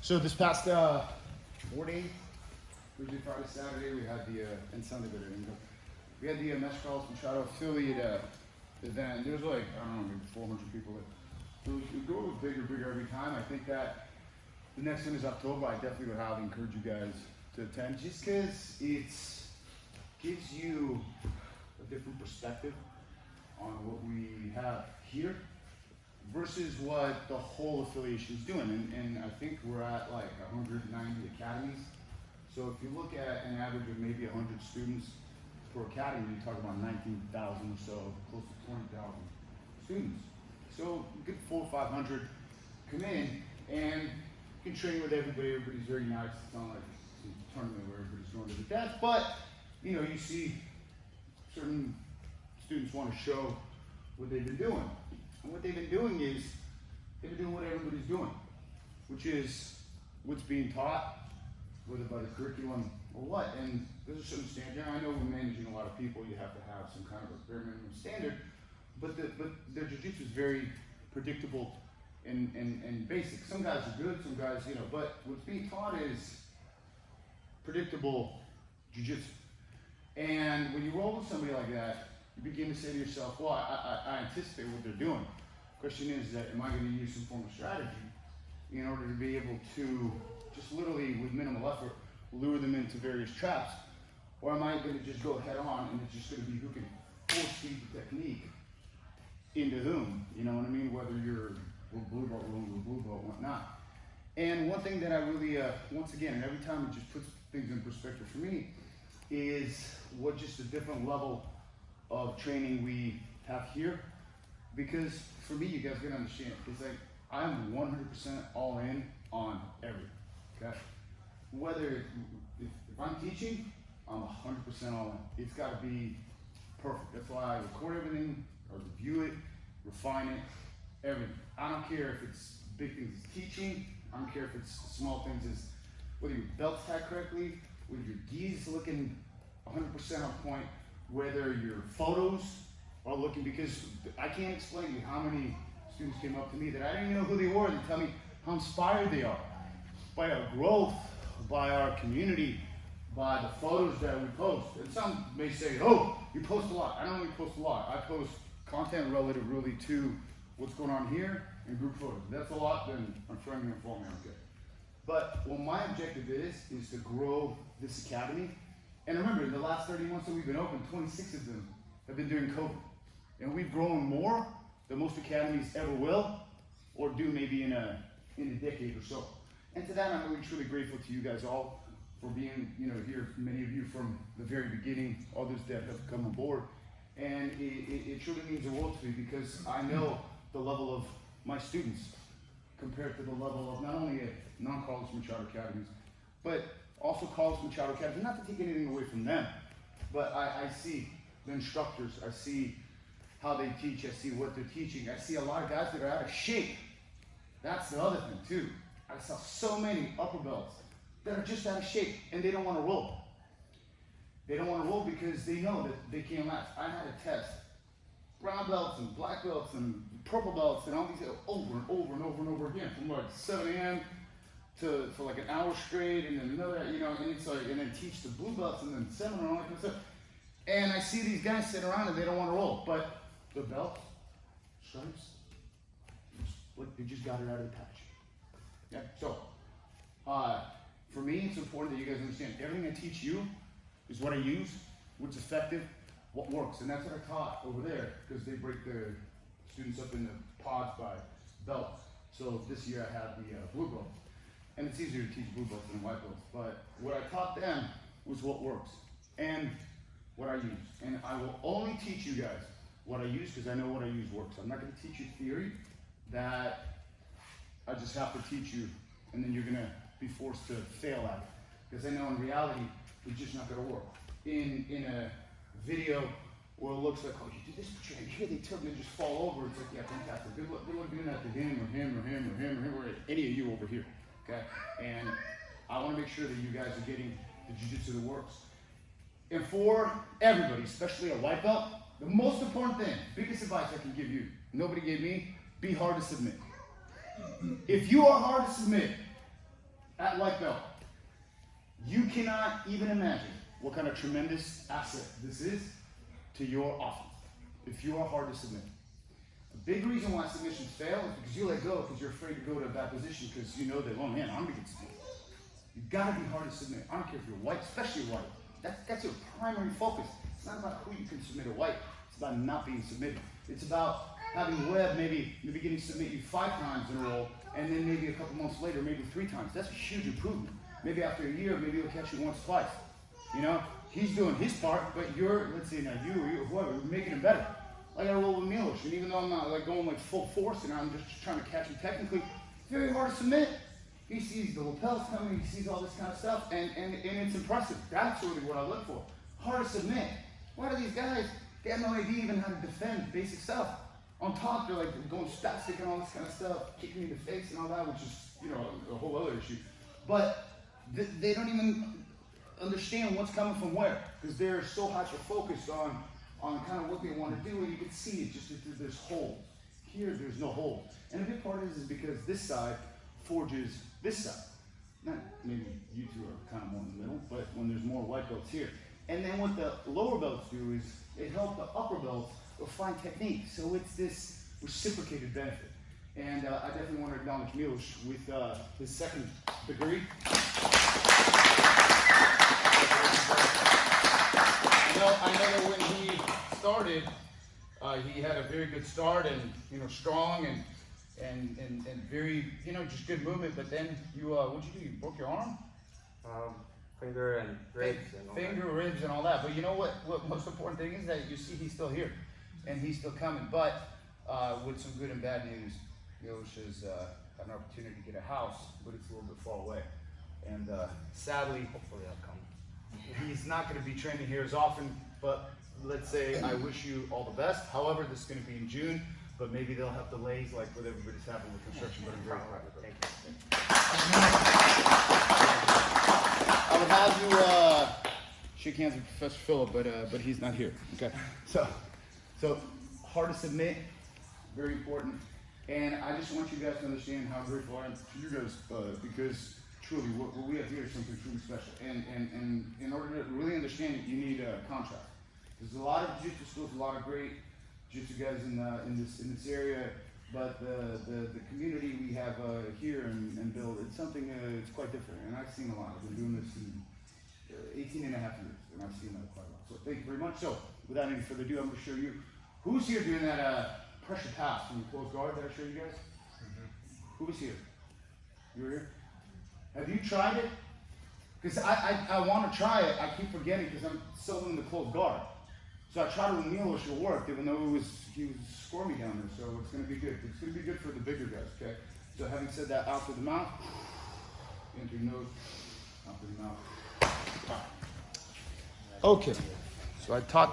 So this past 4 days, Thursday, Friday, Saturday, we had the, and Sunday, but we had the Metropolitan Machado affiliate event. There was like, I don't know, maybe 400 people. It go bigger every time. I think that the next one is October. I definitely would highly encourage you guys to attend, just because it gives you a different perspective on what we have here versus what the whole affiliation is doing. And I think we're at like 190 academies. So if you look at an average of maybe 100 students per academy, you talk about 19,000 or so, close to 20,000 students. So a good 400 or 500 come in and you can train with everybody. Everybody's very nice. It's not like a tournament where everybody's going to the death, but you know, you see certain students want to show what they've been doing. And what they've been doing is, they've been doing what everybody's doing, which is what's being taught, whether by the curriculum or what. And there's a certain standard. I know when managing a lot of people, you have to have some kind of a bare minimum standard, but their jiu-jitsu is very predictable and basic. Some guys are good, some guys, you know, but what's being taught is predictable jiu-jitsu. And when you roll with somebody like that, you begin to say to yourself, well, I anticipate what they're doing. The question is that, am I going to use some form of strategy in order to be able to just literally, with minimal effort, lure them into various traps? Or am I going to just go head on and it's just going to be who can force feed the technique into whom? You know what I mean? Whether you're blue belt, blue belt, whatnot. And one thing that I really, once again, and every time it just puts things in perspective for me, is what just a different level of training we have here. Because for me, you guys gotta understand, it's like I'm 100% all in on everything. Okay? Whether if I'm teaching, I'm 100% all in. It's gotta be perfect. That's why I record everything, or review it, refine it, everything. I don't care if it's big things as teaching. I don't care if it's small things as whether your belt's tied correctly, whether your gi's looking 100% on point, whether your photos are looking, because I can't explain to you how many students came up to me that I didn't even know who they were and tell me how inspired they are by our growth, by our community, by the photos that we post. And some may say, oh, you post a lot. I don't really post a lot. I post content relative really to what's going on here and group photos. If that's a lot, then I'm trying to inform me, okay. But what my objective is to grow this academy. And remember, in the last 30 months that we've been open, 26 of them have been during COVID. And we've grown more than most academies ever will, or do maybe in a decade or so. And to that, I'm really truly grateful to you guys all for being, you know, here, many of you from the very beginning, others that have come on board. And it truly means the world to me, because I know the level of my students compared to the level of not only non-college Machado academies, but also college Machado academies. Not to take anything away from them, but I see the instructors, I see how they teach, I see what they're teaching. I see a lot of guys that are out of shape. That's the other thing too. I saw so many upper belts that are just out of shape and they don't want to roll. They don't want to roll because they know that they can't last. I had to test brown belts and black belts and purple belts and all these over and over and over and over again from like 7 a.m. for like an hour straight, and then another, you know, and it's like, and then teach the blue belts and then seminar and all that kind of stuff. And I see these guys sitting around and they don't want to roll, but the belts, stripes, like they just got it out of the patch. Yeah. So for me, it's important that you guys understand everything I teach you is what I use, what's effective, what works, and that's what I taught over there, because they break their students up into pods by belt. So this year I have the blue belt, and it's easier to teach blue belts than white belts. But what I taught them was what works and what I use, and I will only teach you guys what I use because I know what I use works. I'm not going to teach you theory that I just have to teach you, and then you're going to be forced to fail at it, because I know in reality it's just not going to work. In a video where it looks like, oh, you did this, but you're here, they tilt and they just fall over. It's like, yeah, fantastic. Good luck doing that to him or him or him or him or him or any of you over here. Okay? And I want to make sure that you guys are getting the jiu-jitsu that works. And for everybody, especially a white belt, the most important thing, biggest advice I can give you, nobody gave me, be hard to submit. If you are hard to submit, at white belt. You cannot even imagine what kind of tremendous asset this is to your offense if you are hard to submit. The big reason why submissions fail is because you let go because you're afraid to go to that position because you know that, oh man, I'm going to get submitted. You got to be hard to submit. I don't care if you're white, especially white. That's your primary focus. It's not about who you can submit a white. It's about not being submitted. It's about having Webb maybe getting to submit you 5 times in a row, and then maybe a couple months later, maybe 3 times. That's a huge improvement. Maybe after a year, maybe he'll catch you once, twice. You know, he's doing his part, but you're, let's say now you or whoever, you're making it better. Like I roll with Milos, and even though I'm not like going like full force and I'm just trying to catch him technically, it's very hard to submit. He sees the lapels coming, he sees all this kind of stuff, and it's impressive. That's really what I look for. Hard to submit. Why do these guys, they have no idea even how to defend basic stuff? On top, they're like going spastic and all this kind of stuff, kicking me in the face and all that, which is, you know, a whole other issue. But they don't even understand what's coming from where, because they're so hyper-focused on kind of what they want to do, and you can see it, just that there's holes. Here, there's no holes. And a big part is because this side forges this side. Not maybe you two are kind of more in the middle, but when there's more white belts here. And then what the lower belts do is it helps the upper belts refine technique. So it's this reciprocated benefit. And I definitely want to acknowledge Milos with his second degree. I know that when he started, he had a very good start and, you know, strong and very, you know, just good movement. But then you, what'd you do? You broke your arm? Finger and ribs and all Finger, ribs and all that. But you know what most important thing is that you see he's still here and he's still coming. But with some good and bad news, Milos has an opportunity to get a house, but it's a little bit far away. And sadly, hopefully I'll come. He's not going to be training here as often, but let's say I wish you all the best. However, this is going to be in June, but maybe they'll have delays like what everybody's having with construction, but I'm very proud of it. Thank you. I would have you shake hands with Professor Phillip, but he's not here. Okay, so hard to submit, very important, and I just want you guys to understand how grateful I am to you guys because truly what we have here is something truly special. And in order to really understand it, you need a contrast. There's a lot of jiu-jitsu schools, a lot of great jiu-jitsu guys in this area, but the community we have here and build, it's something it's quite different. And I've seen a lot. I've been doing this in 18 and a half years, and I've seen that quite a lot. So thank you very much. So without any further ado, I'm going to show you who's here doing that pressure pass from the closed guard that I showed you guys. Who was here? You were here? Have you tried it? Because I want to try it. I keep forgetting because I'm still in the closed guard. So I tried it with Milos, it'll work, even though he was scoring me down there. So it's going to be good. It's going to be good for the bigger guys, okay? So having said that, out through the mouth, in through your nose, out through the mouth. Okay. So I taught